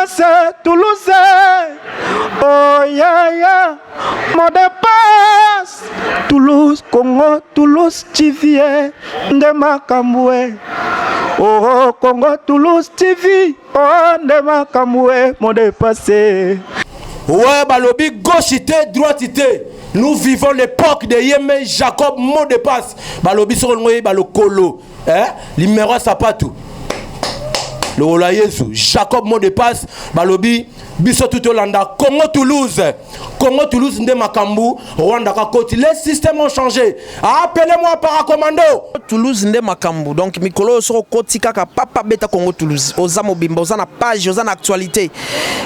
passe Toulouse. Oh ya ya, mot de passe Toulouse, Congo, Toulouse, TV, Ndema Kamboué. Oh Congo, Toulouse, TV, oh Ndema Kamboué, mot de passe. Ouais, balobi gauchité, droitité. Nous vivons l'époque de Yémé Jacob, mot de passe. Balobi sur le balo colo. Hein? L'imméro sapatou. Le Ola Yesu, Jacob, mot de passe. Balobi, biso tout Hollanda. Congo Toulouse. Congo Toulouse, Ndemakambu. Rwanda Kakoti. Les systèmes ont changé. Appelez-moi paracommando. Toulouse, Ndemakambu. Donc, Mikolo, sur Koti Kaka, Papa Beta Congo Toulouse. Ozamo Bimba, Ozana page, Ozana actualité.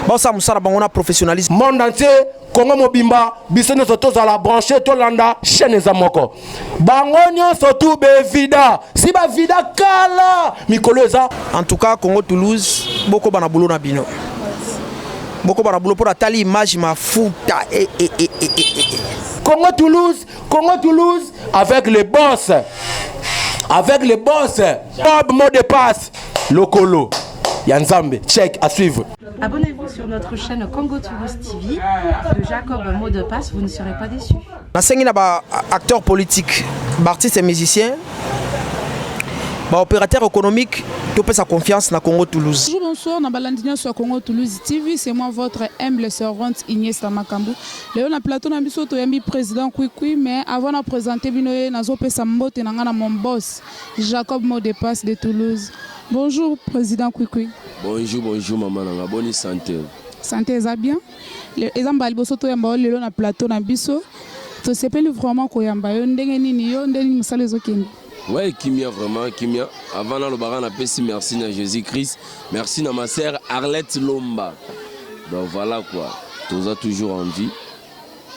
Bossa Moussara Bangona professionnalisme. Monde entier. Congo Mobimba, bisene soto za la branché Tolanda, chaîne zamoko. Bangonyo soto be vida, si ba vida kala, mikolo eza. En tout cas, Congo Toulouse, beaucoup bana boulot na bino. Beaucoup bana boulot pour la tali image ma fouta. Congo Toulouse, avec les boss. Avec les boss. Bob mot de passe, Lokolo. Yanzambe, check à suivre. Abonnez-vous sur notre chaîne Congo Toulouse TV de Jacob mot de passe, vous ne serez pas déçus. Nasengi na ba acteur politique, artiste et musicien, ba opérateur économique, tout peut sa confiance na Congo Toulouse. Bonjour, bonsoir, na balandina sur Congo Toulouse TV, c'est moi votre humble servante Ignace Makambu. Léo na plateau na biso to yambi président Kwikwi, mais avant de présenter binoye nazo pesa mbote na ngana mon boss Jacob mot de passe de Toulouse. Bonjour président Kwikwi. Bonjour maman, na bonne santé. Santé eza bien. Les ambali boso to yamba lelo na plateau na biso. To sepeli vraiment ko yamba yo ndenge nini yo ndenge musala ezokende. Ouais, Kimia vraiment, Kimia. Avant le baran a pessi merci à Jésus-Christ. Merci à ma sœur Arlette Lomba. Donc voilà quoi. Tous a toujours en vie.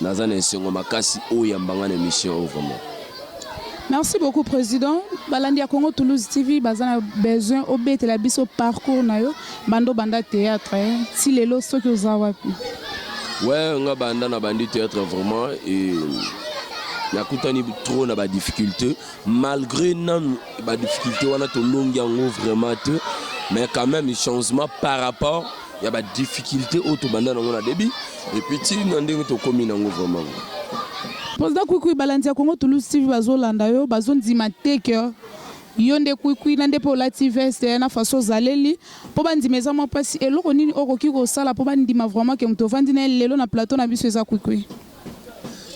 Nazan et Songo Makasi o yambanga émission vraiment. Merci beaucoup président. Balandia Congo Toulouse TV bazana besoin obete la biso parcours na yo bando banda théâtre si lelo soki ozawapi. Ouais, nga banda na bandi théâtre vraiment et nakutani trop na ba difficulté malgré nan ba difficulté wana to longi yango vraiment te mais quand même un changement par rapport il y a ba difficulté auto banda na ngona débit et puis ti ndenge to komi nango vraiment. Président Kwikwi Balandia Congo Toulouse TV bazolanda yo bazondima teke yonde Kwikwi nande po la TV na faso zaleli po bandimeza mo pasi eloko nini okoki ko sala po bandima vraiment ke mto vandi na lelo na plateau na biso eza Kwikwi.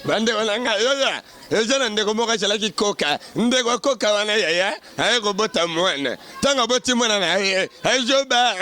Bande wananga yoya ejana ndeko moka chala ki koka ndeko koka wana yaya aye ko bota mwana tanga boti mwana na aye ajoba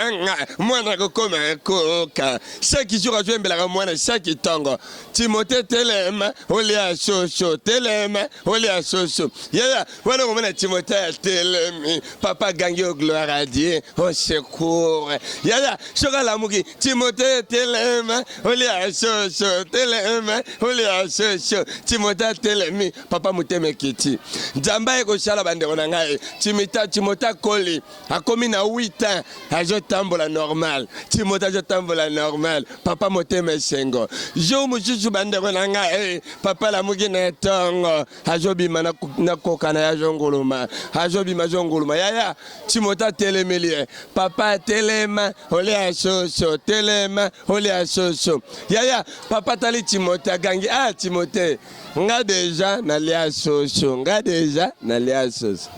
mwana ko koma koka chaque jour je mbela mwana chaque tango Timothée telema olia shosho telema olia shosho yaya wana ko mwana Timothée telemi papa gangi au gloire à Dieu au secours yaya shoka la muki Timothée telema olia shosho telema olia shosho Timothée telema papa muteme kiti njamba eko shala bandeko na ngai Timothée koli akomi na 8 ans ajo tambola normal Timothée ajo tambola normal papa muteme sengo jo mujuju bandeko na ngai papa la mugi na tongo ajo bima na koka na ajo ngoluma ajo bima jongoluma yaya Timothée telemelie papa telema ole asoso telema ole asoso yaya papa tali Timothée gangi Timothée nga déjà nalia soso nga déjà nalia soso.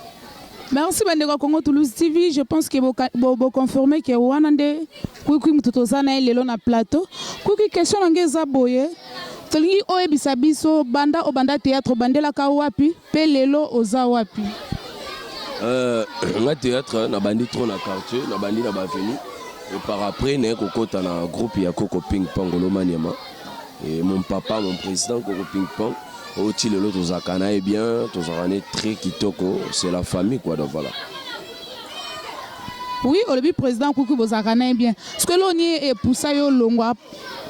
Merci bandeko Congo Toulouse TV, je pense que vous confirmez que wanande Kwikwi mutotozana lelo na plateau. Kwikwi question ngeza boye. Tolingi oyebisa biso banda obanda théâtre bandela ka wapi pe lelo oza wapi. Nga théâtre na bandi trop na quartier na bandi na baveni et par après né kokota na groupe ya Coco Ping Pong Lomaniama. Et mon papa, mon président, Coco Ping Pong, au Tilelo, tous à Canaï bien, tous à Canaï très kitoko, c'est la famille quoi, donc voilà. Oui, le président Kwikwi Bozakana bien. Ce que l'on est pour ça, longwa.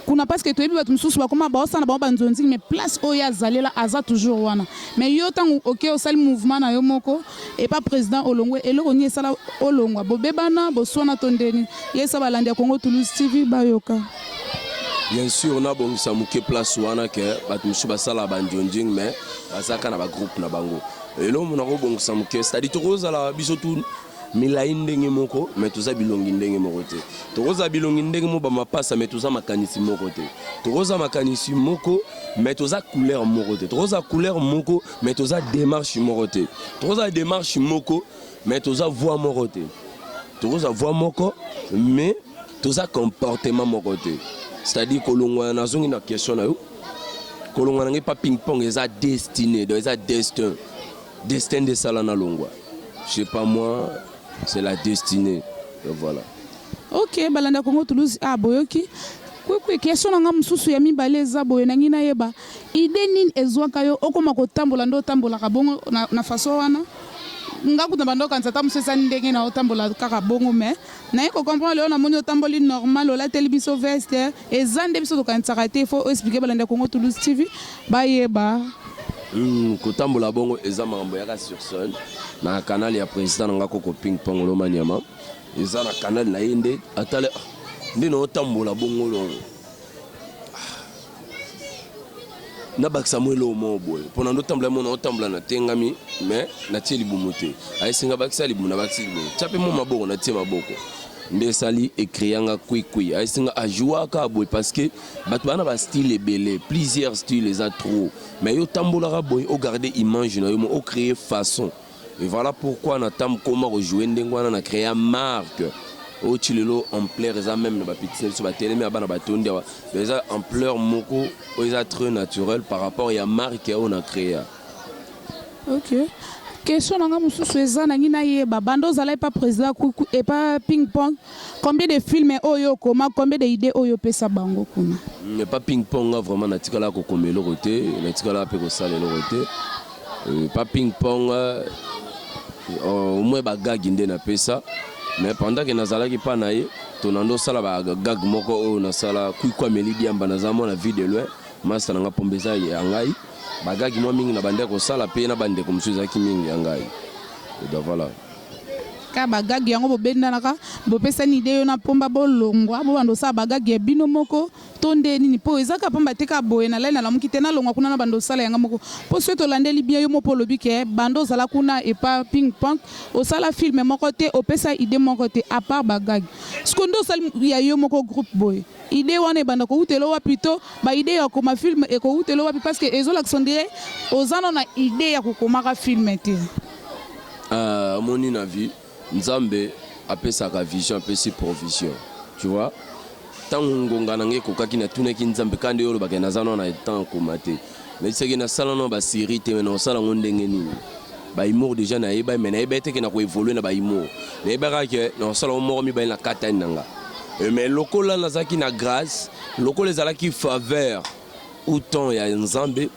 Kuna parce que tu es bien, tu me soucies pas comment baosa na banzonzi, mais place oya zalela aza toujours wana. Mais yo tant ok au sali mouvement na yo moko et pas président Olongwe et l'on est sala Olongwa. Bobebana, boswana tondeni. Yesa balandia Congo Toulouse TV bayoka. Bien sûr, on a bon ça mouké place wana que batmushi basala bandionjing mais basaka na ba groupe na bango. Et là on a bon ça mouké, c'est-à-dire tout rose à la bisotou milai ndenge moko mais toza bilongi ndenge moko te tokoza bilongi ndenge mo ba mapasa mais toza makanisi moko te tokoza makanisi moko mais toza couleur moko te tokoza couleur moko mais toza démarche moko te tokoza démarche moko mais toza voix moko te tokoza voix moko mais toza comportement moko te c'est-à-dire kolongwa nazongi na question na yo kolongwa nange pas ping pong eza destiné donc eza destin de salana longwa je sais pas moi c'est la destinée donc voilà. Ok balanda Congo Toulouse boyoki kwe question nanga mususu ya mibale eza boye nangi na yeba ide nini ezwaka yo okoma kotambola ndo tambola kabongo na faso wana ngakuta bando kanza tamusesa ndenge na otambola kaka bongo mais na yeko comprendre leo na moni otamboli normal ola television veste ezande biso to kanza te faut expliquer balanda Congo Toulouse TV bayeba kotambola bongo eza makambo yaka sur scène na canal ya président nanga koko ping pong lo maniama eza na canal na yende atale nde no tambola bongo lo na baksa mwelo mo boy pona ndo tambola mo no tambola na tengami mais na tie libumu te ay singa baksa libumu na baksa libumu chape mo maboko na tie maboko nde sali écrianga kui ay singa ajouer ka boy parce que bato bana ba style belé plusieurs styles les a trop mais yo tambola boy o garder image na yo mo o créer façon et voilà pourquoi na tam comment rejouer ndengwana na créer marque au chilelo ampleur eza même na ba petit sur ba télé mais bana ba tondi eza ampleur moko eza très naturel par rapport ya marque on a créé. OK. Question nanga mususu eza nangi na yeba bando zala pas président et pas ping pong combien de films oyo koma combien de idées oyo pesa bango kuna mais pas ping pong vraiment na tikala ko komelo côté na tikala pe ko sala le côté pas ping pong au moins ba gag inde na pesa mais pendant que nazala ki pa na ye tonando sala ba gag moko o na sala kwa melidi amba na zamo na vie de loin master nga pombeza ya ngai bagagi moi mingi na bande ko sala pe na bande ko msuza ki mingi ya ngai donc voilà ka bagagi yango bobenda naka bopesa ni idée yo na pomba bolongwa bo bando sa bagagi ya bino moko tonde nini po ezaka pomba teka boye na lena la mukite na longwa kuna na bando sala yanga moko po soto landeli bien yo mopo lobi ke bando zala kuna et pas ping pong o sala film moko te opesa idée moko te à part bagagi skondo sal ya yo moko groupe boye idée wana banda ko utelo wa plutôt ba idée ya koma film e ko utelo wa parce que ezola sondé ozana na idée ya kokoma film te moni na vie Nzambe apesaka vision apesi provision tu vois tant ngonga nange kokaki na tunaki Nzambe kande yolo bakena zana na temps komate mais c'est que na sala no ba série te na sala ngondenge nini ba imo déjà na yeba mais na yeba te ke na ko évoluer na ba imo na yeba ke na sala mo mi ba na kata nanga mais lokola nazaki na grâce lokola ezalaki faveur autant ya Nzambe.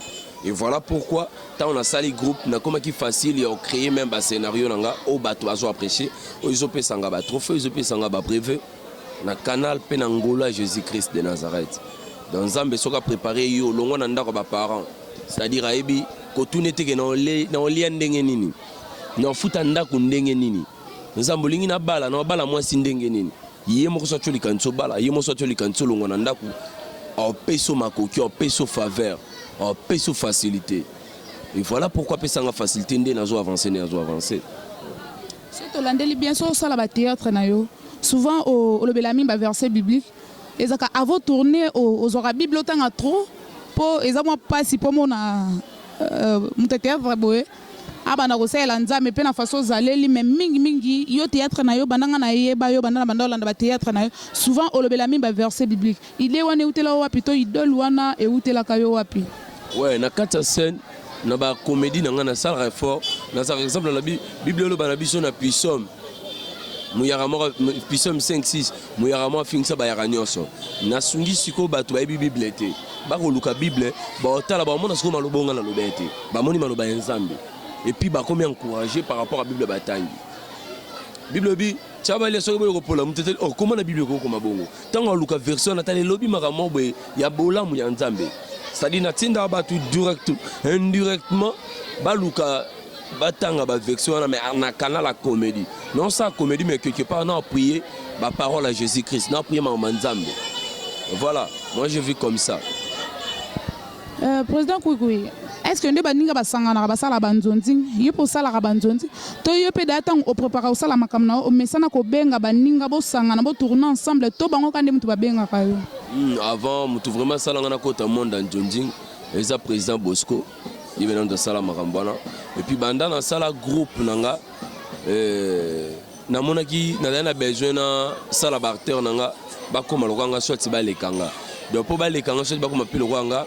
Et voilà pourquoi, quand on a sali groupe, on a comme qui facile, il a créé même un scénario, au bateau, à apprécier, ils ont fait sanga trophée, ils ont fait sanga brevet, na canal Penangola Jésus-Christ de Nazareth. Dans Zambé, soka préparé yo, longo nanda ko ba parents, c'est-à-dire aibi, ko tout n'était que dans lien ndenge nini, dans futa ndako ndenge nini, nzambolingi na bala moi si ndenge nini, yé mo so toli kanso bala, yé mo so toli kanso longo nanda ko, au peso makoki, au peso faveur. En paix sous facilité. Et voilà pourquoi paix sans facilité, nous avons avancé. Si tu l'as bien sûr, ça la théâtre nayo. Souvent au lobelami ba verset biblique. Et ça avant tourner aux aura Bible autant à trop pour et ça moi pas si pour mon mon théâtre boé. Abana ko sala nzambe pe na façon zaleli mais mingi yo théâtre nayo bandanga na yeba yo bandana bandala na ba théâtre nayo souvent au lobelami ba verset biblique. Il est wane utela wa plutôt idole wana et utela kayo wapi. Ouais, na kata scène, na ba comédie na ngana salle fort, na par exemple la Bible lo bana biso na puissance. Muyarama puissance 5 6, muyarama finisa ba yaranyoso. Na sungi siko bato ba Bible te. Ba ko luka Bible, ba otala ba mona siko malobonga na lobete. Ba moni maloba nzambe. Et puis bah comment encourager par rapport à la Bible bataille. Bible bi chaba ile so ko pola mutete oh comment la Bible ko koma bongo. Tango luka version na tale lobi makamo boy ya bolamu ya nzambe. C'est-à-dire na tinda ba tout direct indirectement ba luka batanga ba version na mais na canal la comédie. Non ça comédie mais quelque part on a prié ba parole à Jésus-Christ, on a prié ma nzambe. Voilà, moi je vis comme ça. Président Kouikoui, est ce que nde baninga basanganaka basala banzonzi yo mpo osalaka banzonzi to yo mpe daya ntango oprépara kosala makambo na yo omesana kobenga baninga bosangana botourne ensemble to bango ka nde moto babengaka yo? Avant moto vraiment asalanga na kota monde ya nzonzi eza président Bosco ye bena ndo asala makambo wana et puis banda nasala groupe nanga namonaki nazali na besoin na sala baacteur nanga bakoma lokanga soit balekanga donc mpo balekanga soit bakoma mpe lokanga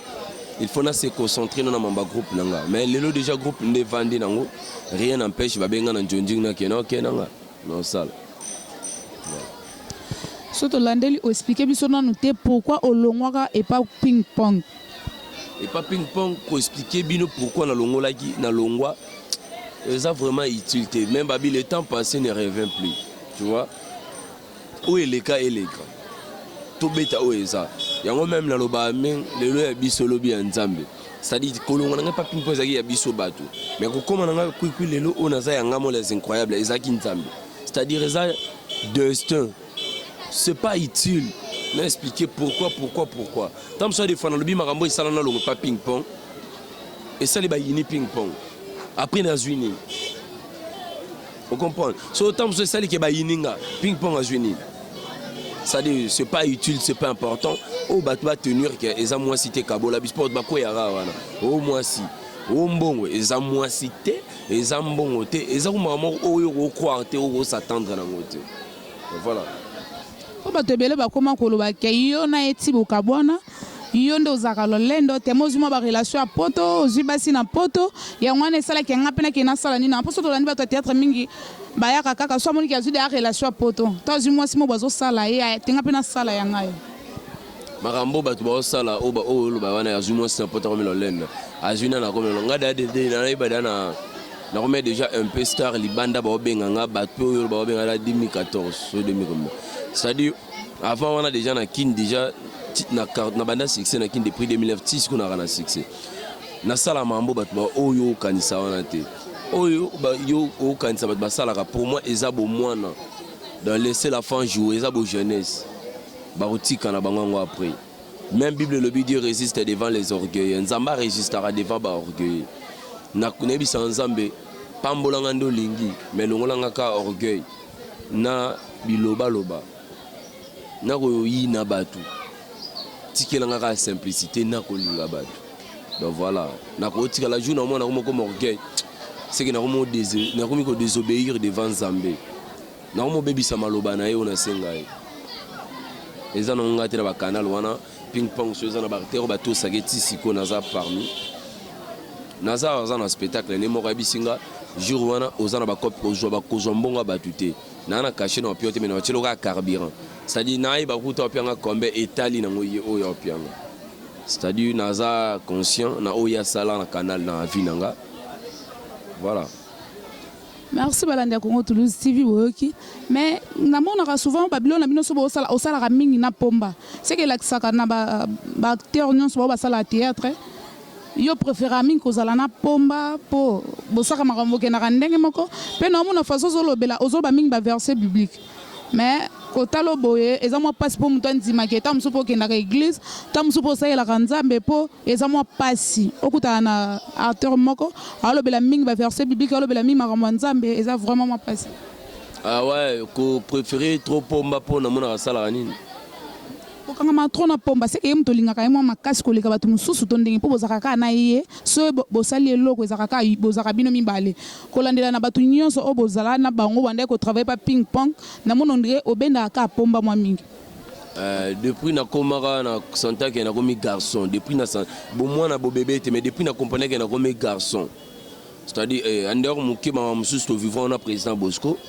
il faut se concentrer dans mon groupe nanga mais lelo déjà groupe nde vandi nango rien n'empêche babenga na njonjing na kena nanga non sala soto landeli expliquer biso nanu te pourquoi olongwaka et pas ping pong et pas ping pong ko expliquer bino pourquoi na longolaki na longwa ça vraiment utilité même babi le temps passé ne revient plus tu vois où est les cas et les grands tout beta où est ça yango même na loba men lelo ya biso lobi ya nzambe c'est-à-dire kolonga nga pas ping pong zaki ya biso bato mais ko koma nga kwikwi lelo on aza yanga mo les incroyables ezaki nzambe c'est-à-dire ça destin c'est pas utile mais expliquer pourquoi tant que ça des fois na lobi makambo isala na longo pas ping pong et ça les ba yini ping pong après na zwini vous comprenez so tant que ça les ke ba yininga ping pong a zwini. C'est-à-dire, c'est pas utile, c'est pas important. Oh, bah, tu vas tenir que les amours cité Kabola, bisport, bah, quoi, yara, voilà. Oh, moi, si. Oh, bon, les amours cité, les amours, les amours, oh, croire, oh, s'attendre à la moitié. Voilà. Oh, bah, tu belé, bah, comment, koloba, que yo na eti bokabwana, yo ndo zakalo lendo, temozuma ba relation à poto, zibasi na poto, ya ngwane sala ke ngapena ke na sala ni na, poso to landi ba théâtre mingi. Bayaka kaka soit moni kazu de relation poto toi moi si mo bazo sala ye tenga pena sala ya ngai makambo batu ba sala o ba o lo ba wana ya zuma si poto comme le lenda azuna na comme ngada de na ibada na comme déjà un peu star libanda ba obenga nga batu yo ba obenga la 2014 so 2000 c'est-à-dire avant on a déjà na kin déjà na banda succès na kin depuis 2006 qu'on a na succès na sala mambo batu ba o yo kanisa wana te oyo yo o kanisa bat basalaka pour moi ezabo mwana dans laisser la fin jouer ezabo jeunesse ba otika na bango après même Bible le Dieu résiste devant les orgueils nzamba résistera devant ba orgueil na kunebisa nzambe pambolanga ndo lingi mais longolanga ka orgueil na biloba loba na ko yi na batu tikelanga ka simplicité na ko linga batu donc voilà na ko tika la journée na mo comme orgueil c'est que nous avons désobéir devant Zambé. Nous avons bébisa maloba na ye on a sengai. Les gens ont gâté dans le canal wana ping pong sur les bartero bateau sageti siko naza parmi. Naza dans un spectacle ne mo bisinga jour wana ozana ba cop ozo ba kozombonga batute. Na na caché na piote mais na chelo ka carburant. C'est-à-dire naï ba kuta pianga kombe etali na ngoye oyo pianga. C'est-à-dire naza conscient na oya sala na canal na vinanga. Voilà. Merci Balanda Congo Toulouse TV Woki. Mais namonaka souvent Babylone na bino so bo sala osala ka mingi na pomba. C'est que l'aksaka na ba acteur nyon so ba sala théâtre. Yo préfère mingi kozala na pomba po bosaka makambo ke na ndenge moko. Pe na mona façon zo lobela ozo ba mingi ba verset biblique. Mais kotalo boye eza mo passe po muto ndima ke tam so po ke na église tam so po sa la nzambe po eza mo passe okuta na acteur moko alobela mingi ba verset biblique alobela mingi makambo nzambe eza vraiment mo passe. Ah ouais, ko préférer trop pomba po na mona sala nini. Kokanga matrona pomba c'est que yem tolinga ka yemo makasi koleka batu mususu to ndenge po bozaka ka na ye so bosali eloko ezaka ka bozaka bino mibale kolandela na batu nyonso o bozala na bango wanda ko travailler pa ping pong na mono ndire obenda ka pomba mwa mingi. Depuis na komara na santa ke na komi garçon depuis na bon moi na bo bébé mais depuis na compagnie ke na komi garçon c'est-à-dire andeur mukima mususu to vivant na président Bosco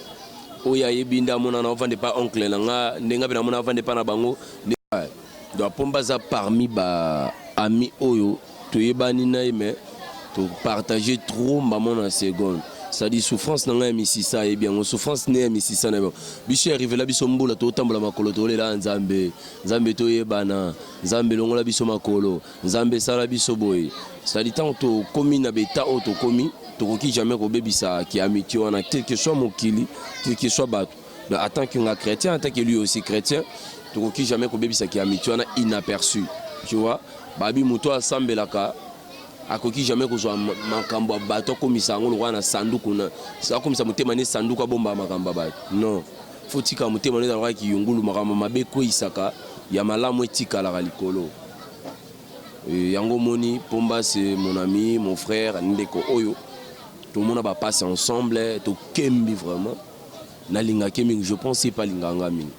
oya yebinda mona na vende pas oncle nanga ndenga bina mona vende pas na bango doit pomba za parmi ba ami oyo to yebani na mais to partager trop maman en seconde c'est-à-dire souffrance nanga misisa et bien souffrance ne misisa na biso arrivé la biso mbola to tambola makolo to lela nzambe nzambe to yebana nzambe longola biso makolo nzambe sala biso boy c'est-à-dire tant to komi na beta o to komi to koki jamais ko bebisa ki amitié wana quel que soit mokili quel que soit bato en tant que chrétien en tant que lui aussi chrétien to koki jamais ko bebisa ki amitié wana inaperçu tu vois babi muto asambelaka akoki jamais kozwa makambo ya bato akomisa yango lokola na sanduku na akomisa motema ne sanduku abomba makambo ya bato non faut tika motema ne ezalaka kiyungulu makambo mabe ekweyisaka ya malamu etikalaka likolo yango moni Pomba c'est mon ami mon frère ndeko oyo tomona bapasse ensemble tokembi vraiment nalingaki mingi je pense pas linganga mingi.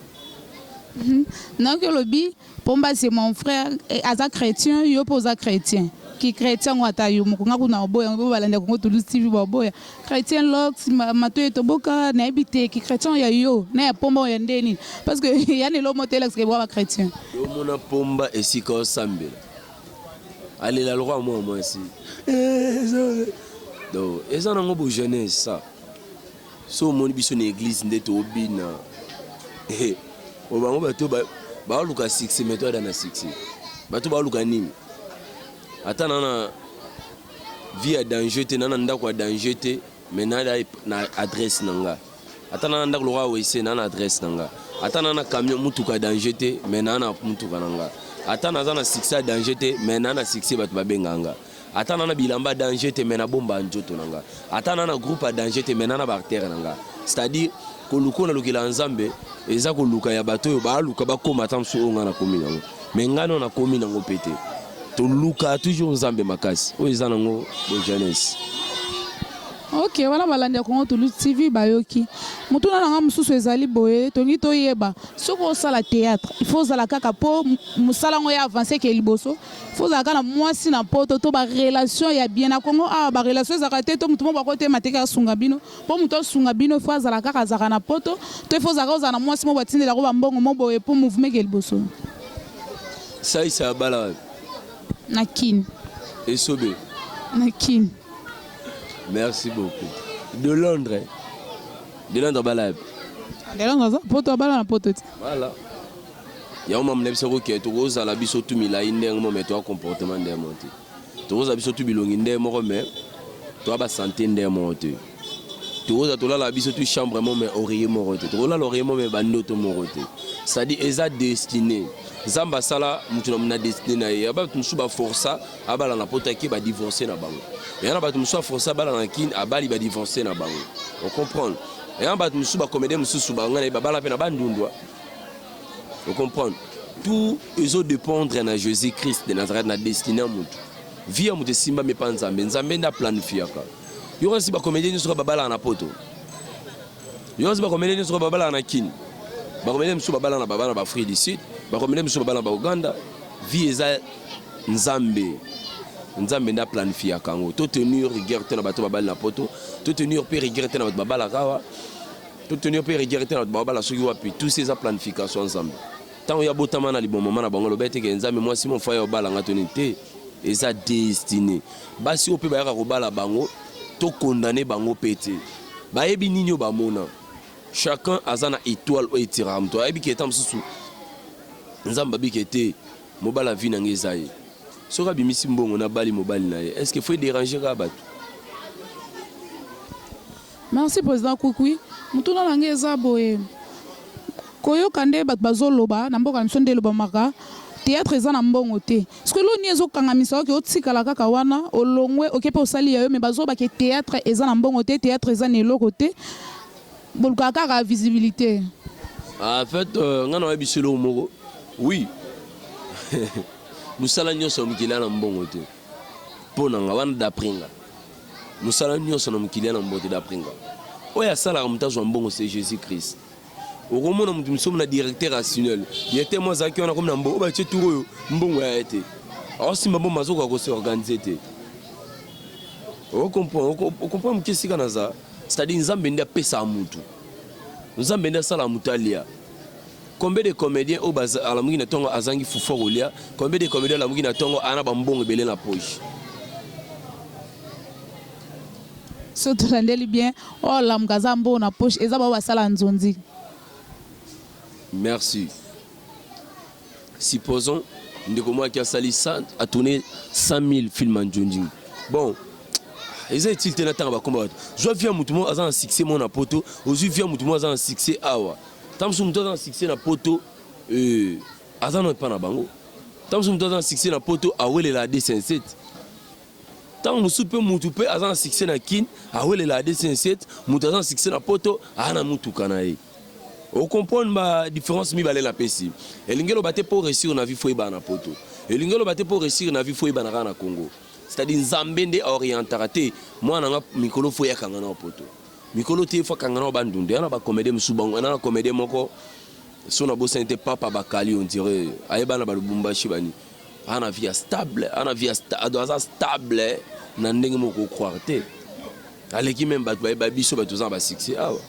Donc lobi Pomba c'est mon frère aza chrétien yo poza chrétien qui chrétien ngata yo mukunga kuna oboya ngo balanda Congo Toulouse TV boya chrétien lox mato to boka na ebité qui chrétien ya yo na Pomba ya ndeni parce que yani lo motela que boya chrétien yo mona Pomba esika sambela allez la loi moi ici donc eza nango bo jeunesse ça so moni biso na église ndeto obina obango bato ba luka 6 méthode na 6 bato ba luka nini ata nana via danger te nana ndako danger te mais na adresse nanga ata nana ndako loka wese nana adresse nanga ata nana camion mutuka danger te mais nana mutuka nanga ata naza na 6 danger te mais nana 6 bato babenganga ata nana bilamba danger te mais na bomba njoto nanga ata nana groupe danger te mais nana bartère nanga c'est-à-dire koluko na lokela nzambe eza koluka ya bato yo ba luka bakoma tamso onga na komi nango mais ngano na komi nango pété to luka toujours nzambe makasi o eza nango bo jeunesse. Ok, voilà balandi Congo Toulouse TV bayoki. Mutuna nanga mususu ezali boye, tongi to yeba. Soko sala théâtre, il faut zala kaka po musala ngo ya avancer ke liboso. Il faut zala kana mwasi na poto to ba relation ya bien na Congo ba relation za kate to mutumo ba kote mateka sunga bino. Po muto sunga bino faut zala kaka zaka na poto. To faut zaka za na mwasi mo batinde la ko ba mbongo mo boye po mouvement ke liboso. Ça isa bala na kin. Esobe. Na kin. Merci beaucoup. De Londres. De Londres balab. De Londres poto bala na poto. Voilà. Ya mama mnebisa ko ke to roza la biso tu mila inde ngo me to comportement de monter. To roza biso tu bilongi inde mo me to ba santé inde monter. To roza to la biso tu chambre mo me oreiller mo rote. To la l'oreiller mo me bandoto mo rote. Ça dit eza destiné. Zamba sala mutu na destiné na ya ba tu suba força abala na poto ki ba divorcer na bango. Et on a battu musuba força bala na kin abali ba divorcer na bango. On comprend. Et on a battu musuba comédie mususu banga na bala pe na bandundwa. On comprend. Tout ezo dépendre na Jésus-Christ de Nazareth na destiné mutu. Via mutu simba me panzambe nzambe na planifiaka. Yo si ba comédie musuba bala na poto. Yo si ba comédie musuba bala na kin. Ba comédie musuba bala na baba na ba Afrique du Sud. Ba comédie musuba bala na Uganda. Vie eza nzambe. Nzambe na planifier kango to tenir rigueur te na bato babal na poto to tenir pe rigueur te na bato babala kawa to tenir pe rigueur te na bato babala soki wapi tous ces planifications nzambe tant ya botama na libon mama na bango lobete ke nzambe moi si mon frère obala ngatoni te eza destiné basi ope ba ya ko bala bango to condamner bango pété ba yebi ninyo ba mona chacun azana étoile o etiram to yebi ke tam susu nzamba bi ke te mobala vie na ngezaye. Sera bimisi mbongo na bali mobali na ye. Est-ce qu'il faut déranger Rabat? Merci président Koukoui. Mutuna langeza boye. Koyo kande bat bazoloba na mboka nsonde loba maka. Théâtre eza na mbongo te. Est-ce que lo niezo kangamisa ke otikala kaka wana olongwe okepe osali yo me bazoba ke théâtre eza na mbongo te, théâtre eza na eloko te. Bolka kaka visibilité. En fait ngana wabiselo moko. Oui. Musala nyonso mukila na mbongo te pona nga wana dapringa musala nyonso na mukila na mbongo te dapringa oya sala mutazo mbongo c'est Jésus-Christ okomona mutu musomo na directeur rationnel yete moi zaki wana comme na mbongo ba tshituro mbongo ya ete osimba mbongo mazoka ko se organiser te o comprend mukisika na za c'est-à-dire nzambe ndia pesa mutu nzambe ndia sala mutalia. Combien de comédiens au bas à la mouine tongo azangi fuforulia, combien de comédiens à la mouine tongo anabambong belé la poche. Surtout l'andeli bien, oh la mgazambo na poche, ezaba wasala nzonzi. Merci. Supposons, Ndeko qui a sali a tourné 100 000 films en Njonji. Bon, ils ont tilté na tanga ba combattre. Je viens mutumo azan succès mon apoto, aujourd'hui viens mutumo azan succès awa. Tam sum to dans succès na poto azan no pa na bango. Tam sum to dans succès na poto awele la D57. tant musu pe mutu pe azan succès na kin awele la 207 mutu azan succès na poto ana mutu kana ye o comprendre ma différence mi balé la pesi elingelo baté pour réussir na vie foi ba na poto elingelo baté pour réussir na vie foi ba na Congo c'est-à-dire nzambe nde orientarate moi na mikolo foi yakanga na poto mikolo te fa kanga na bandunde ana ba comédie musubango na comédie moko sona bo sente papa bakali on dirait ayeba na ba Lubumbashi bani ana vie stable ana vie stable na ndenge moko croire te aleki même ba biso ba tozan ba succès awa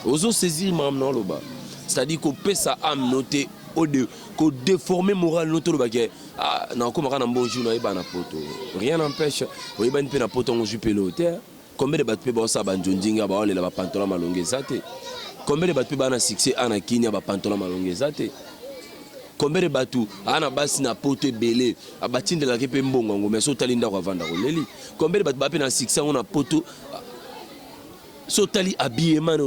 ozo saisir mam non loba c'est-à-dire qu'on peut ça âme noter au de qu'on déformer moral noter loba que ah na ko makana bonjour na iba na poto rien n'empêche o iba ni pe na poto on jupe l'hôtel combien de batpe ba ça ba njondinga ba ole la ba pantalon malonge zate combien de batpe ba na succès ana kinya ba pantalon malonge zate combien de batu ana basi na poto belé abatinde la kepe mbongo ngo mais so talinda ko vanda ko leli combien de batu ba pe na succès on na poto sotali habillement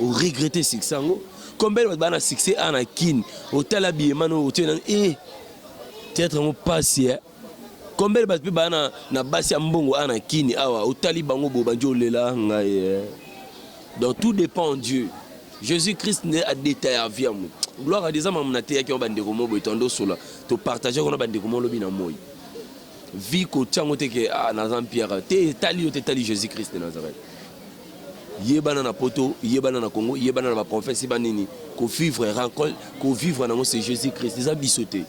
au regretter succès ngo combien de bana succès ana kin au tel habillement au tena peut-être on passe combien de bana na basi mbongo ana kin awa au tali bango bo banjo lela ngai donc tout dépend de Dieu. Jésus-Christ n'est à détail à vie amu gloire à des hommes na te ki on bande ko mo bo tondo sola to partager ko na bande ko mo lobi na moy vie ko tiango te ke na Jean-Pierre te tali Jésus-Christ de Nazareth yebana na poto yebana na Congo yebana na ba prophète banini ko vivre rencontre ko vivre na c'est Jésus-Christ les abisoté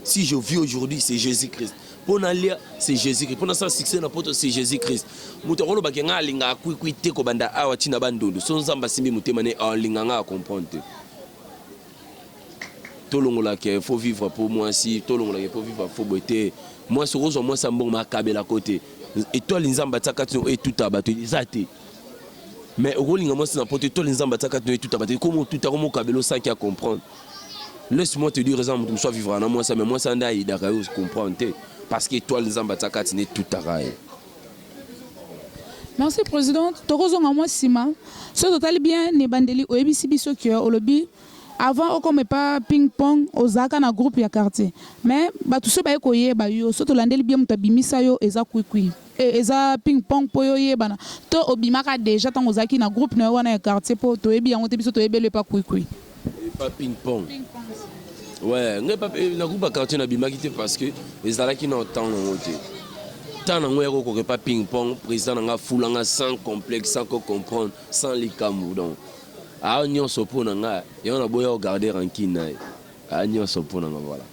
si je vis aujourd'hui c'est Jésus-Christ pour aller c'est Jésus-Christ pour ça succès na poto c'est Jésus-Christ muto ko lo bakenga linga kwikwi te ko banda awa tina bandondo so nzamba simbi mutema ne linga nga comprendre tolongola ke faut vivre pour moi si tolongola ke faut vivre faut beauté moi ce rose moi ça mbong ma kabela côté étoile nzamba tsakati et tout abato izate mais au rôle moi c'est n'importe tout les embats tout abattu comment tout à comment cabelo ça qui a comprendre laisse-moi te dire raison moi soit vivre en moi ça mais moi ça ndaï d'accord comprendre parce que toi les embats n'est tout à rail. Merci président tokozo moi sima ce total bien ne bandeli o ebisi biso ki o lobi avant comme pas ping pong ozaka na groupe ya quartier mais ba tout ce ba ko yeba yo so to landeli bien mutabimisa yo eza kwikwi eza ping pong po yo yebana to obimaka déjà tant ozaki na groupe na wana ya quartier po to ebi yango te biso to ebele pas kwikwi pas ping pong ouais ngai pas na groupe ya quartier na bimaki te parce que ezalaki na temps no te tant na ngwe ko pas ping pong président nga fulanga sans complexe sans comprendre sans likambu donc a nyon sopo na nga yo na boya regarder rankina a nyon sopo na nga voilà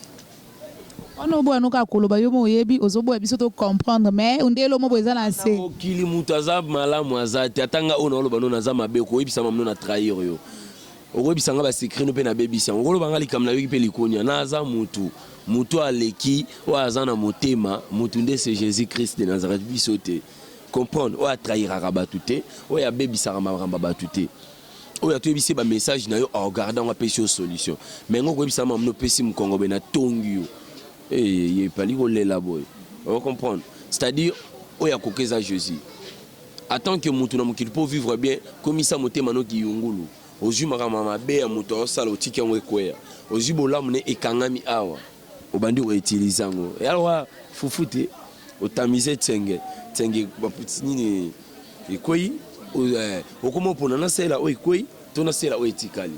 ono bo anuka koloba yo mo yebi ozobo biso to comprendre mais ondelo mo boza na se okili mutaza malamu azate atanga ono loba no naza mabe ko yebisa mamno na trahir yo okobisa nga ba secret no pe na bebisa ngoloba nga likamna yo pe likonya naza mutu aleki o azana motema mutu nde c'est Jésus-Christ de Nazareth bisote comprendre o a trahir arabatute o ya bebisa ramba batute oya to ebisi ba message na yo en regardant wa pesi solution mais ngoko ebisa mamno pesi mkongo be na tongi yo y pas li lela boy on comprendre c'est-à-dire oya kokeza Jésus attend que mutu na mukili pour vivre bien comme ça motema no ki yungulu ozumaka mama be ya mutu osala otiki yango ekoya ozubola mune ekangami awa obandi o utiliser ngo alors fufute otamize tsenge baputi nini ekoyi okomo pona na sela o ekoyi to na sela o etikali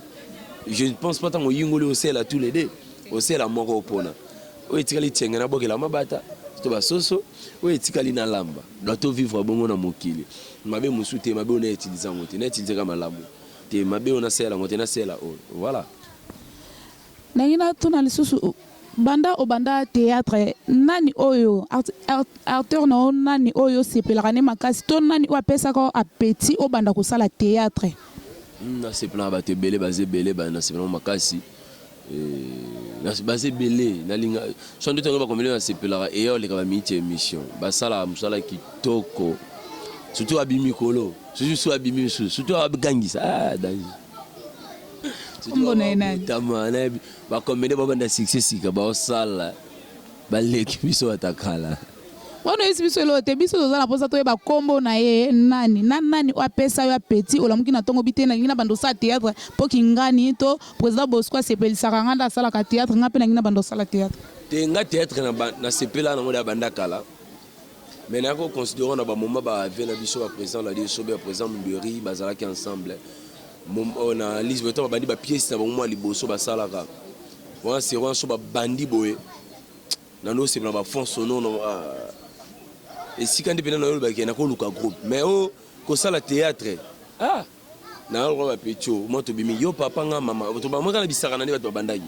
je ne pense pas tant o yingoli o sela tous les deux o sela moko opona o etikali tsenge na bokela mabata to basoso o etikali na lamba doit to vivre bongo na mokili mabe musute mabe on utiliser ngo te na utiliser kama lamu te mabe on na sela ngo te na sela o voilà nangina tuna lisusu banda obanda théâtre nani oyo acteur na nani oyo sepelaka ne makasi to nani o apesa ko appétit obanda kosala théâtre na sepela ba te belé basé belé ba na sepela makasi na basé belé na linga son de temps ba komele na sepela et yo le ka ba miti émission ba sala musala kitoko surtout abimi kolo surtout abimi surtout abgangisa ah danger tamana ba komene ba banda success ka ba osala ba leki biso atakala wana esi biso lo te biso zala posa to ba kombo na ye nani o apesa yo apeti olamuki na tongo bitena ngina bando sa théâtre po kingani to président Bosco sepelisaka nganda sala ka théâtre ngape na ngina bando sala théâtre te nga théâtre na sepela na ngoda banda kala Mais nous considérons que moment présent la présent Mbiri bazalaki ensemble. On a Lisbeth bandi ba pièce na moment liboso basalaka. Wana c'est wana so ba bandi boye. Nano c'est na ba fond sono no et si quand dépendant na ba kena ko luka groupe. Mais oh ko sala théâtre. Ah na ro ba pecho mo to bimi yo papa nga mama to ba mo kana bisaka na ba bandaki.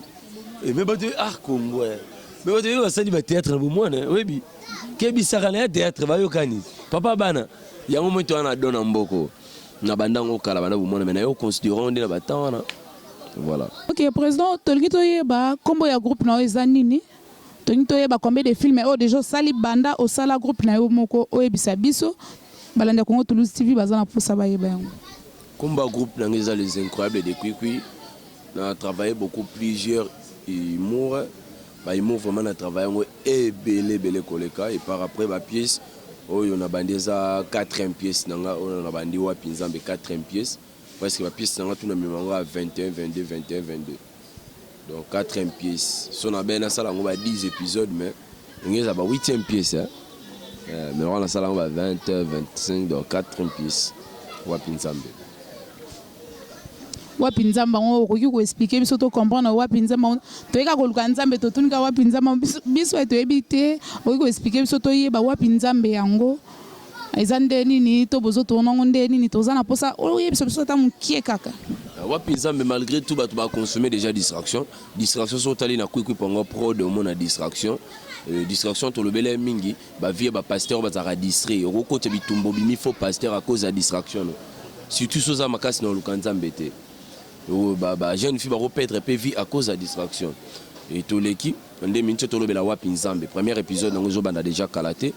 Et mais ba ah Congo. Mais ba to basali ba théâtre na moment na webi. Ke bisaka na théâtre ba yo kani. Papa bana ya mo to na dona mboko. Na bandango kala bana bu mona mena yo considérons ndina batana voilà. OK, président toliki toyeba kombo ya groupe na eza nini? Toliki toyeba combien de films o déjà sali banda au sala groupe na yo moko oyebisa biso balanda Congo Toulouse TV bazana pour ça bayeba yango. Komba groupe na ngeza les incroyables de Kwikwi. On a travaillé beaucoup plusieurs humour humour vraiment na travaillé et belé koleka et par après ba pièce. Oh, on a bandé ça 4e pièce, on a bandé wa pinzambe 4e pièce. Parce que la pièce on a tout à 21, 22, 21, 22. Donc 4e pièce. Si on a bien ça on va 10 épisodes mais on a 8e pièce hein. Mais on a ça on va 20, 25 donc 4e pièce. Wa pinzambe. Wapi nzamba ngo koki ko expliquer biso to comprendre wapi nzamba to eka ko luka nzambe to tunika wapi nzamba biso eto ebite koki ko expliquer biso to yeba wapi nzambe yango ezande nini to bozo to nongo nde nini to zana posa o yebisa biso ta mukie kaka wapi nzambe malgré tout ba to ba consommer déjà distraction so tali na Kwikwi pongo pro de mon distraction distraction to le belé mingi ba vie ba pasteur ba za distrait o ko te bitumbo bimi faux pasteur à cause de distraction surtout so za makasi na luka nzambe te. Jeune fille va repeindre PV à cause de la distraction. Et tout l'équipe, on est minute tout le bela wapi nzambe. Premier épisode dans les a déjà calaté.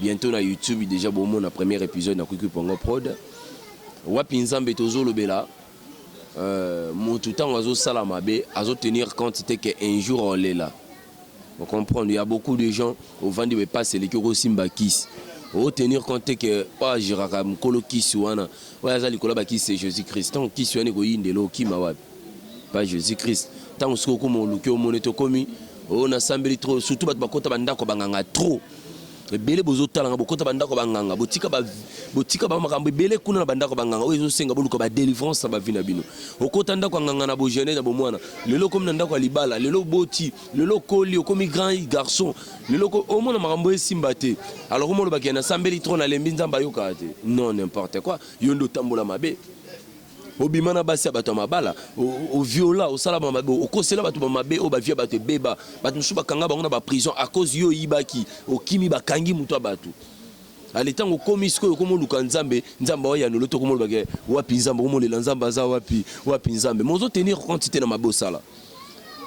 Bientôt na YouTube déjà bon mon premier épisode na Kwikwi pongo prod. Wapi nzambe tozo le bela. Mon tout temps azo salamabe, azo tenir compte que un jour on est là. Vous comprenez, il y a beaucoup de gens au vendu de passer les kiro simba kiss. Au tenir compte que pas jiraka mkolo kisuana ouais ça likola ba c'est Jésus-Christ tant kisuane ko yindelo kima wapi pas Jésus-Christ tant soko ko mo luki o moneto komi on a sambeli trop surtout ba kota bandako banganga trop ebele bozotala nga bokota bandako banganga botika ba makambo ebele kuna na bandako banganga oyo ezosenga boluka ba délivrance ba vina bino okota ndako nganga na bojene na bomwana lelo comme na ndako libala lelo boti lelo koli okomi grand garçon lelo au moins makambo esimba te alors comment le bakena sambeli trop na lembi nzamba yoka te non n'importe quoi yondo tambola mabe obimana basi abato mabala au viola au salama mabe au kosela bato mabe o ba via bato beba bato musuba kanga bango na ba prison à cause yo yibaki o kimi bakangi muto abato ali tango komisko ko mo luka nzambe nzamba wa ya no loto ko mo bage wapi nzamba ko mo le nzamba za wapi nzambe mozo tenir quantité na mabo sala.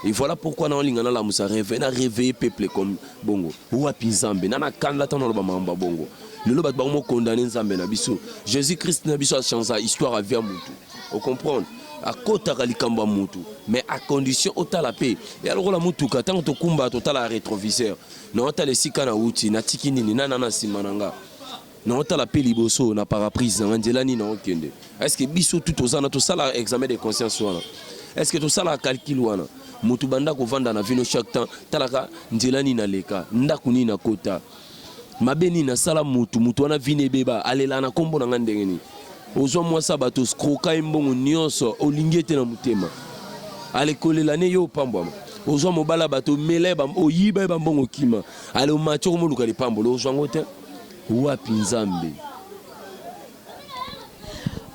Et voilà pourquoi na lingana la musa réveiller peuple comme bongo wapi nzambe nana kanda tano ba mamba bongo lelo bat ba mo condamner nzambe na biso Jésus-Christ na biso a changé histoire à vie mutu. Vous comprenez? À côté de l'ikamba mutu, mais à condition au la paix. Et alors la mutu, quand tu kumba total à rétroviseur, non t'as les sikana outi, na tikini ni nana simananga, non t'as la paix liboso, na paraprise, na ndelani na okende. Est-ce que biso tout aux ana tout ça la examen de conscience wana? Est-ce que tout ça la calcul wana? Mutu banda ko vanda na vino chaque temps, talaka ndelani na leka, ndakuni na kota. Mabeni na sala mutu wana vine beba, alela na kombo na ngandengeni. Ozo moi sabato skroka imbongo nyonso olingete na mutema ale kolela ne yo pambwa ozo mobala bato meleba oyiba ba mbongo kima ale o macho ko moluka le pambolo ozo ngote wapi nzambe.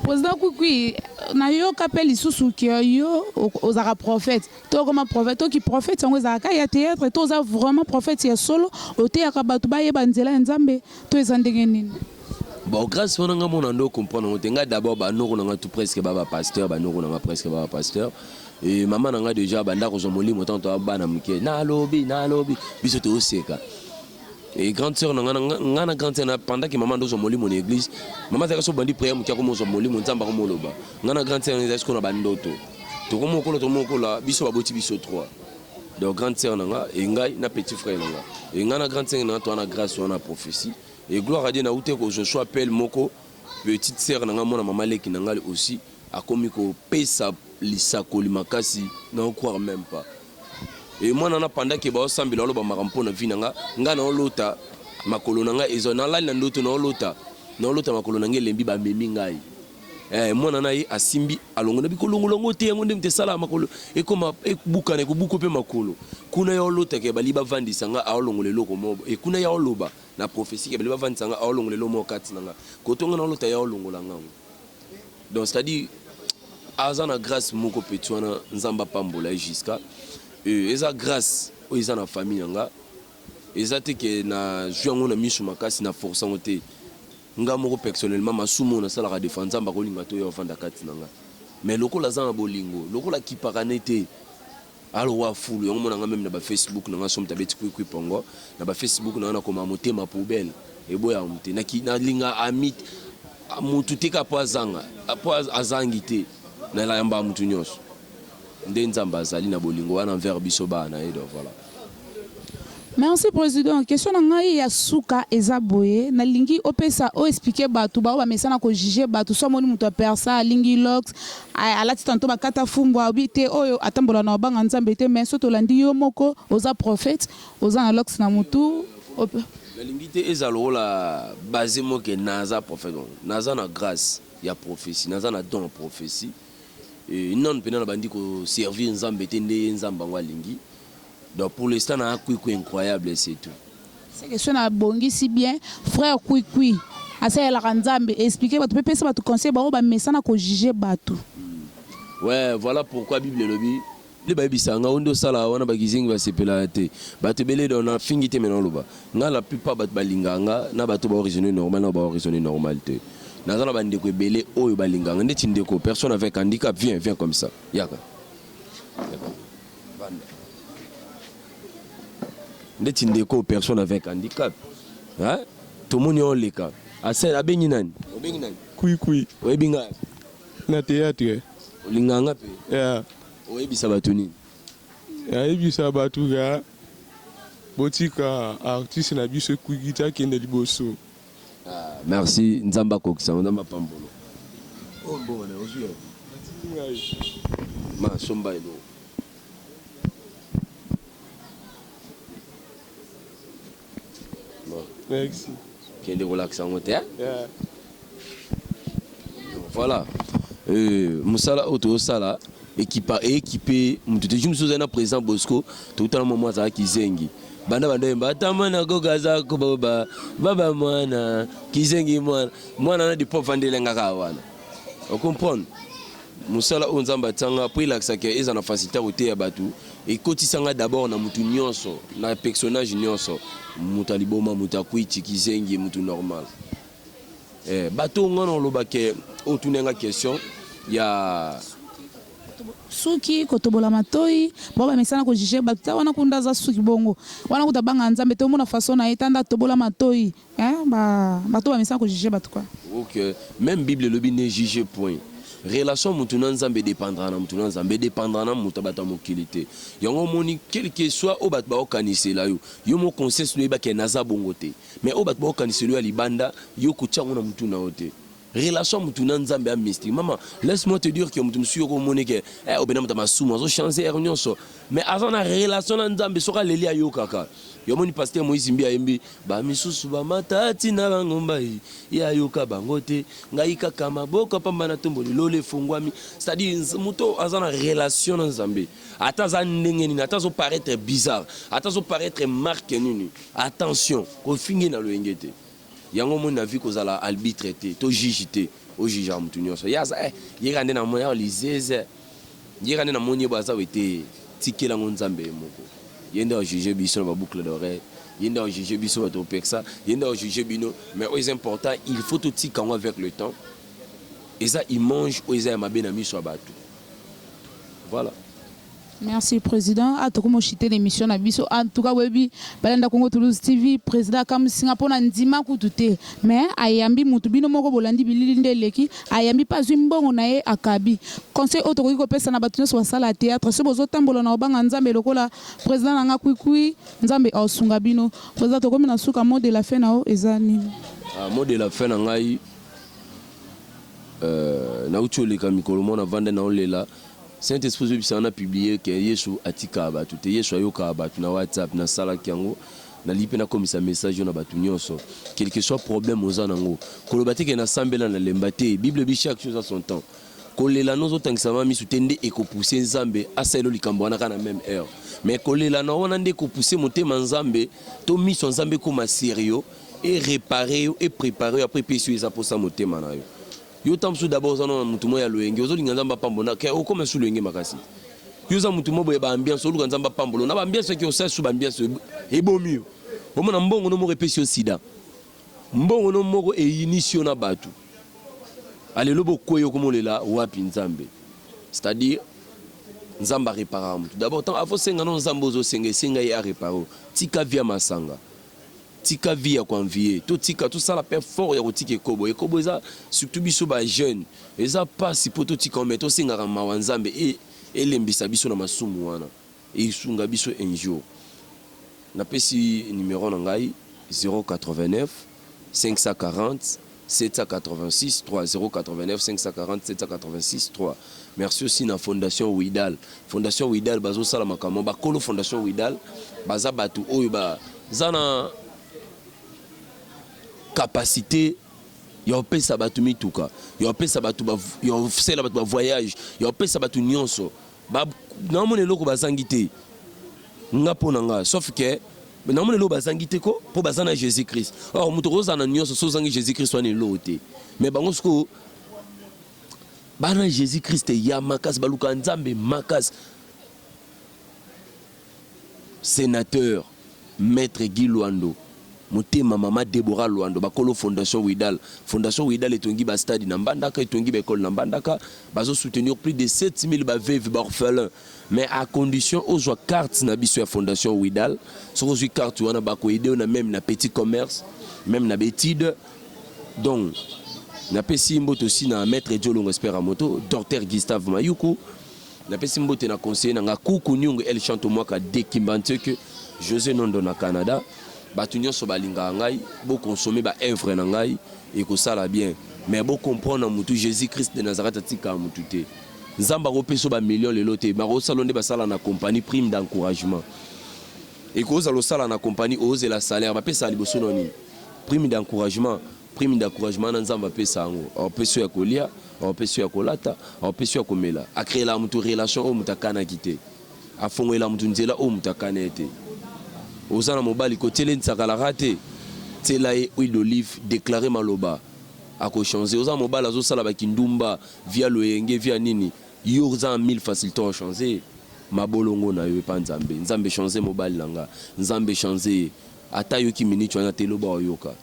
Président Kwikwi na yo kapeli susu ki yo ozaka prophète to comme prophète to ki prophète ngo zaka ya théâtre to za vraiment prophète ya solo o te ya bato ba yeba nzela nzambe to ezandenge nini. Bon, grâce à mon ando comprendre, on tenga d'abord ba noko nanga tout presque baba pasteur, ba noko nanga presque baba pasteur. Et maman nanga déjà banda ko zomoli motant to bana mke na lobi biso to oseka. Et grande sœur nanga grande sœur pendant que maman do zomoli mon église, maman ta so bandi prière mkia ko mo zomoli mon nzamba ko moloba. Ngana grande sœur nanga ko na bandoto. To ko moko la biso baboti biso 3. Donc grande sœur nanga et ngai na petit frère nanga. Et ngana grande sœur nanga to na grâce ou na prophétie. Et gloire à Dieu, que je sois appelé Moko, petite sœur, maman Leki Nangal aussi, a commis qu'on paye sa lisako, limakasi, n'en croire même pas. Et moi, pendant que je suis en train de faire un peu de vie, makolo na ngai ezo nalali na ndoto naolota makolo na ngai elembi bamemi ngai mwana na ye asimbi alongo na bikolongolongo te yango nde mte sala makolo ekoma ekubukana ekubuku mpe makolo kuna ya olota ke bali bavandisa nga aolongola eloko mobo kuna ya oloba na prophétie ke bali bavandisa nga aolongola eloko moko kati na nga kotonga na olota ya olongola ngango donc c'est-à-dire aza na grâce moko peti wana nzambe apambola ye jusqu'à eza grâce oyo eza na famille yanga eza te ke na jwi yango na miso makasi na force yango te nga moko personnellement masumu nasalaka défense nzambe akolinga to oyo avanda kati na nga mais lokola aza na bolingo lokola kipakane te alowa fulu yango monanga meme na bafacebook nanga somo tabeti kwikwi pongo na bafacebook nanga nakoma motema poubelle eboya mute nalinga amit mutu teka po azanga po azangi te nalayamba mutu nyonso nde nzambe azali na bolingo wana envers biso bana ye donc voilà. Merci président. Question na ngai ya suka eza boye na lingi opesa o expliquer batu ba mesana ko juger batu so moni mutu apersa lingi lox alati tanto bakata fumbwa obite oyo atambola na banga nzambe te mais soto landi yo moko oza prophète oza na lox na mutu la lingi te ezalo la basé moke naza prophète naza na grâce ya prophétie naza na don prophétie et non pena na bandi ko servir nzambe te nde nzamba ngwa lingi. Donc pour l'instant, on a un Kwikwi incroyable, c'est tout. C'est que si on a bongi si bien, frère Kwikwi, assez la ranzambe, expliquer, tu peux penser, tu conseilles, mais ça n'a qu'à juger batou. Ouais, voilà pourquoi Bible lobby. Les baby sanga ondo sala wana bagizing va se pelate. Bato belé dans la fingité maintenant loba. Na la plupart bat balinganga na bato ba origine normal na ba origine normalité. Na za na bande ko belé oyo balinganga ndeti ndeko personne avec handicap viens comme ça. Yaka. Ndeti ndeko personne avec handicap. Hein? Tout le monde est en l'écart. Assez la benginani. Benginani. Kwikwi. Oui binga. Na théâtre. Linganga pe. Yeah. Oui bisabatuni. Yeah, bisabatu ga. Botika artiste na biso kwigita kende liboso. Ah, merci Nzamba kokisa Nzamba pambolo. Oh bon na ozu. Ma somba elo. Merci. Qui est de relaxer en hôtel. Yeah. Voilà. Moussala auto sala équipé mututé jumso na président Bosco tout le moment ça qui zengi. Banda batamana gogaza ko baba mwana kizengi mwana na di pop vandelenga kawana. On comprend. Moussala onzamba tanga puis l'axa que eza na facilité côté ya batu et kotisanga d'abord na mutu nyonso na personnage nyonso mutaliboma mutakwiti kizengi mutu normal. Bato ngana loba ke otunenga question ya suki kotobola matoi baba mesana ko juger bato wana kunda za suki bongo wana kutabanga nzambe te mona façon na etanda tobola matoi bato ba mesana ko juger bato quoi. OK, même Bible le bi ne juger point. Relation mutunan nzambe dépendra na mutunan nzambe dépendra na mutabata mokilité. Yango moni quel que soit au bat ba okanisela yo mo conscience no ba ke naza bongote. Mais au bat ba okanisela yo libanda yo kuchango na mutuna ote. Relation mutunan nzambe a mystique. Maman, laisse-moi te dire que mutu suyo ko moni ke obena mutama suma zo changer nyonso. Mais avant na relation na nzambe soka leli ayo kaka. Yo moni pasteur Moïse Mbi ayembi ba misusu ba matati na bangomba ya yoka bangote ngai kaka maboko pamba na tombo lole fungwami c'est-à-dire muto azana relation na nzambe ataza ndenge ni atazo paraître bizarre atazo paraître marque nini attention ko fingi na loengete yango moni na vie ko zala arbitre te to juge te o juge mutu nyonso ya za yekande na moya lizeze yekande na moni baza wete tikela nzambe moko yende a jugé biso na boucle d'oreille yende a jugé biso ba to pexa yende a jugé bino mais c'est important il faut tout tikango avec le temps et ça il mange ou ça mabe na miso abatu voilà. Merci président. A tout comme chité l'émission na biso en tout cas webi balanda Congo Toulouse TV président comme Singapour na ndima kututé mais ayambi mutu bino moko bolandi bilinde leki ayambi pas mbongo na ye akabi conseil autoroki ko pesa na batu so sala théâtre so bozo tambola na obanga nzambe lokola président na Kwikwi nzambe osunga bino président to comme na suka mot de la fin na o ezani mot de la fin na ngai na utole ka mikolo mona vande na olela Saint-Esprit a publié que Yesu atika abatu te Yesu ayoka abatu na WhatsApp na sala kiango nalipe na komisa message na batu nyonso quel que soit problème oza nango koloba te ke na sambela na lemba te bible bi chaque chose à son temps kolela nozo tangisama misu tende ekopousser nzambe aselo likambo wana kana même heure mais kolela na wana nde ekopousser motema nzambe to miso nzambe koma sérieux et réparer et préparer après pesu eza posa motema na yo yo tamsu d'abord za na mutu moya loenge ozo linga nzamba pambona ke okoma su loenge makasi yoza mutu mobo ba ambiance oluka nzamba pambolo na ba ambiance ki osa su ba ambiance ebomi omona mbongo no mo repesio sida mbongo no moko e initio na batu ale lobo koyo komolela wapi nzambe c'est-à-dire nzamba réparer mutu d'abord tant avant senga no nzambo zo senga ya réparer tika via masanga tika via convier to tika tout ça la peur fort ya kotika ekobo eza surtout biso ba jeune eza pas si poto tika mais to senga ka mawanzambe et lembisa biso na masumu wana et sunga biso un jour na pesi numéro na ngai 089 540 786 3 089 540 786 3. Merci aussi na Fondation Widal. Fondation Widal bazo sala makamo ba kolo Fondation Widal baza batu oyo ba zana capacité yo pesa batu mituka yo pesa batu ba yo sela batu ba voyage yo pesa batu nyonso ba na mone loko bazangi te ngapo nanga sauf que na mone loko bazangi te ko po bazana Jésus Christ or muto rozana nyonso so zangi Jésus Christ wana lote mais bango sko bana Jésus Christ ya makas baluka nzambe makas sénateur maître Guy Luando motema mama Deborah Luando bakolo Fondation Widal etongi ba stade na Mbandaka etongi ba école na Mbandaka bazo soutenir plus de 7000 ba veuves ba orphelins mais à condition ozwa carte na biso ya Fondation Widal so ozwi carte wana ba ko aider na même na petit commerce même na bétide donc na pesi mboto aussi na maître Diolongo Espera Moto docteur Gustave Mayuku na pesi mbote na conseiller na Kuku Nyungu El Chanto Mwaka de Kimbanteke José Nondo na Canada batu nyonso balinga ngai bo consommer ba œuvre na ngai et ko sala bien mais bo comprendre mutu Jésus Christ de Nazareth atika mutu te nzamba ko peso ba million lelo te ba ko salonde ba sala na compagnie prime d'encouragement et ko sala sala na compagnie ose la salaire ba pesa liboso noni prime d'encouragement na nzamba pesa ngo o peso ya kolia o peso ya kolata o peso ya komela a créer la mutu relation o mutakana kité a fongela mutu nzela o mutakana ete ozana mobali kotele ntsakala rate tela e huile d'olive déclaré maloba ako changer ozana mobali azosala bakindumba via loyenge via nini yo za 1000 facilité à changer mabolongo na yo pa nzambe changer mobali langa nzambe changer ata yo ki minute wana teloba oyoka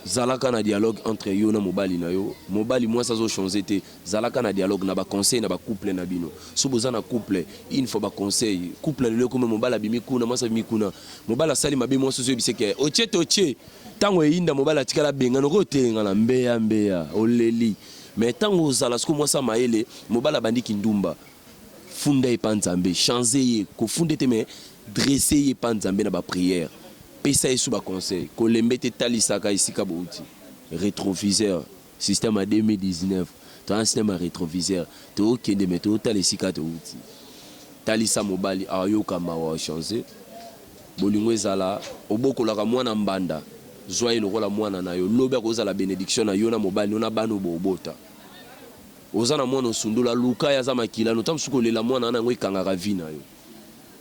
zalaka na dialogue entre yo na mobali na yo mobali moi ça zo changer te zalaka na dialogue na ba conseil na ba couple na bino so boza na couple il faut ba conseil couple le comme mobali abimi kuna moi ça bimi kuna mobali sali mabe moi so biseke oche tango yinda mobali atikala benga no kotenga na mbeya oleli mais tango zala sko moi ça maele mobali bandiki ndumba funda epanzambe changer ko funde te mais dresser epanzambe na ba prière pesa sous ba conseil kolembete talisaka isika bouti rétroviseur système à 2019 to un système à rétroviseur to okende meto talisika to outi talisa mobali ayoka mawa changer bolingo ezala obokolaka mwana mbanda joye lokola mwana na yo lobe akozala bénédiction na yo na mobali na bano bobota ozana mwana sundula luka ya za makila no tamsuko lela mwana na ngo ikangaka vi na yo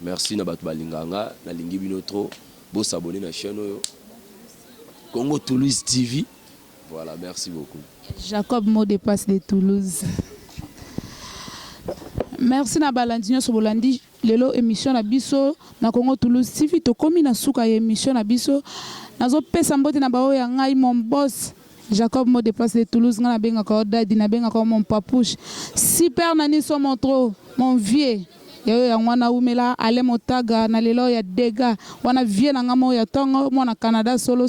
merci na batu balinganga na lingi bino trop beau s'abonner à la chaîne Congo Toulouse TV. Voilà, merci beaucoup. Jacob mot de passe de Toulouse. Merci na balandinyo so bolandi lelo émission na biso na Congo Toulouse TV to komi na suka émission na biso nazo pesa mbote na bao ya ngai mon boss Jacob mot de passe de Toulouse ngana benga ko dadi na benga ko mon papouche super nani so montro mon vieux yo ya mwana umela ale motaga na lelo ya dega wana vie na ngamo ya tongo mwana Canada solo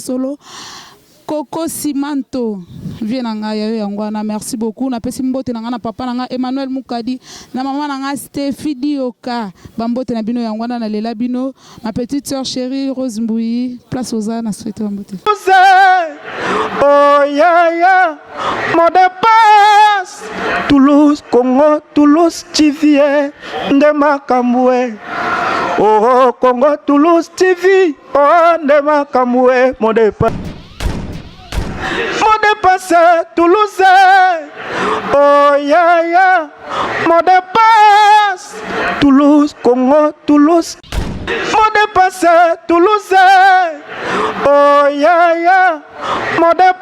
Coco Simanto vie na nga yo ya ngwana merci beaucoup na pesi mbote na nga na papa na nga Emmanuel Mukadi na maman na nga Steffi Dioka bambote na bino ya ngwana na lela bino ma petite sœur chérie Rose Mbouyi place aux na souhaite bambote oh ya mot de passe Toulouse Congo Toulouse TV nde makambwe Oh Congo Toulouse TV, oh Ndema Kamoué, mon dépasse. Mon dépasse Toulouse, oh ya ya, mon dépasse Toulouse, Congo Toulouse. Mon dépasse Toulouse, oh ya ya, mon dépasse.